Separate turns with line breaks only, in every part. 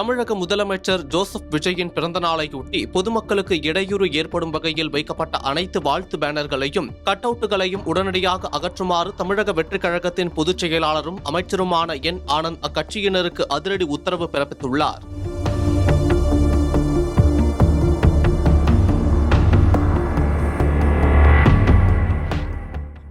தமிழக முதலமைச்சர் ஜோசப் விஜயின் பிறந்தநாளையொட்டி பொதுமக்களுக்கு இடையூறு ஏற்படும் வகையில் வைக்கப்பட்ட அனைத்து வாழ்த்து பேனர்களையும் கட் அவுட்டுகளையும் உடனடியாக அகற்றுமாறு தமிழக வெற்றிக் கழகத்தின் பொதுச் செயலாளரும் அமைச்சருமான என் ஆனந்த் அக்கட்சியினருக்கு அதிரடி உத்தரவு பிறப்பித்துள்ளார்.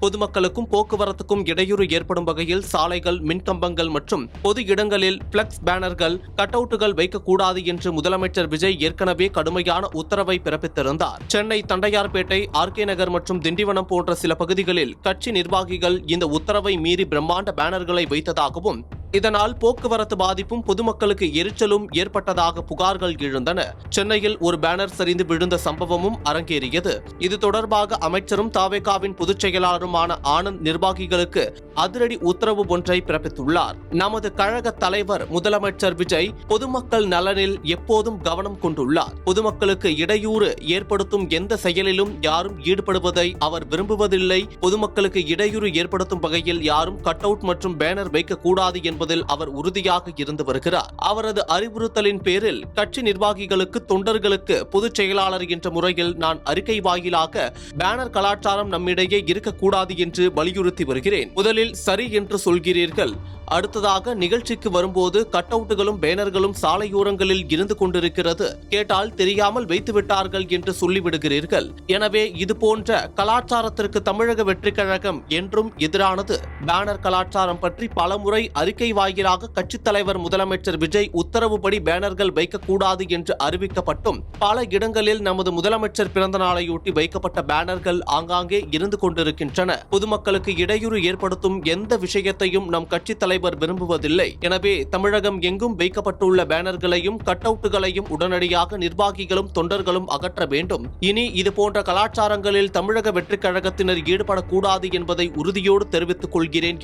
பொதுமக்களுக்கும் போக்குவரத்துக்கும் இடையூறு ஏற்படும் வகையில் சாலைகள், மின்கம்பங்கள் மற்றும் பொது இடங்களில் பிளக்ஸ் பேனர்கள், கட் அவுட்டுகள் வைக்கக்கூடாது என்று முதலமைச்சர் விஜய் ஏற்கனவே கடுமையான உத்தரவை பிறப்பித்திருந்தார். சென்னை தண்டையார்பேட்டை, ஆர்கே நகர் மற்றும் திண்டிவனம் போன்ற சில பகுதிகளில் கட்சி நிர்வாகிகள் இந்த உத்தரவை மீறி பிரம்மாண்ட பேனர்களை வைத்ததாகவும், இதனால் போக்குவரத்து பாதிப்பும் பொதுமக்களுக்கு எரிச்சலும் ஏற்பட்டதாக புகார்கள் எழுந்தன. சென்னையில் ஒரு பேனர் சரிந்து விழுந்த சம்பவமும் அரங்கேறியது. இது தொடர்பாக அமைச்சரும் தாவேகாவின் பொதுச் செயலாளருமான ஆனந்த் நிர்வாகிகளுக்கு அதிரடி உத்தரவு ஒன்றை பிறப்பித்துள்ளார். நமது கழக தலைவர் முதலமைச்சர் விஜய் பொதுமக்கள் நலனில் எப்போதும் கவனம் கொண்டுள்ளார். பொதுமக்களுக்கு இடையூறு ஏற்படுத்தும் எந்த செயலிலும் யாரும் ஈடுபடுவதை அவர் விரும்புவதில்லை. பொதுமக்களுக்கு இடையூறு ஏற்படுத்தும் வகையில் யாரும் கட் அவுட் மற்றும் பேனர் வைக்கக்கூடாது என்பதில் அவர் உறுதியாக இருந்து வருகிறார். அவரது அறிவுறுத்தலின் பேரில் கட்சி நிர்வாகிகளுக்கு, தொண்டர்களுக்கு பொதுச் செயலாளர் என்ற முறையில் நான் அறிக்கை வாயிலாக பேனர் கலாச்சாரம் நம்மிடையே இருக்கக்கூடாது என்று வலியுறுத்தி வருகிறேன். முதலில் சரி என்று சொல்கிறீர்கள், அடுத்ததாக நிகழ்ச்சிக்கு வரும்போது கட் அவுட்டுகளும் பேனர்களும் சாலையோரங்களில் இருந்து கொண்டிருக்கிறது, கேட்டால் தெரியாமல் வைத்துவிட்டார்கள் என்று சொல்லிவிடுகிறீர்கள். எனவே இதுபோன்ற கலாச்சாரத்திற்கு தமிழக வெற்றிக் கழகம் என்றும் எதிரானது. பேனர் கலாச்சாரம் பற்றி பலமுறை அறிக்கை வாயிலாக கட்சித் தலைவர் முதலமைச்சர் விஜய் உத்தரவுப்படி பேனர்கள் வைக்கக்கூடாது என்று அறிவிக்கப்பட்டும் பல இடங்களில் நமது முதலமைச்சர் பிறந்த நாளையொட்டி வைக்கப்பட்ட பேனர்கள் ஆங்காங்கே இருந்து கொண்டிருக்கின்றன. பொதுமக்களுக்கு இடையூறு ஏற்படுத்தும் எந்த விஷயத்தையும் நம் கட்சித் தலைவர் விரும்புவதில்லை. எனவே தமிழகம் எங்கும் வைக்கப்பட்டுள்ள பேனர்களையும் கட் அவுட்டுகளையும் உடனடியாக நிர்வாகிகளும் தொண்டர்களும் அகற்ற வேண்டும். இனி இதுபோன்ற கலாச்சாரங்களில் தமிழக வெற்றிக் கழகத்தினர் ஈடுபடக்கூடாது என்பதை உறுதியோடு தெரிவித்துக் கொள்கிறேன்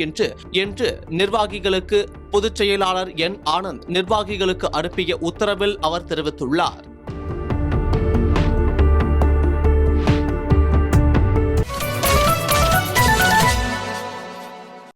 என்று நிர்வாகிகளுக்கு பொதுச் செயலாளர் என் ஆனந்த் நிர்வாகிகளுக்கு அனுப்பிய உத்தரவில் அவர் தெரிவித்துள்ளார்.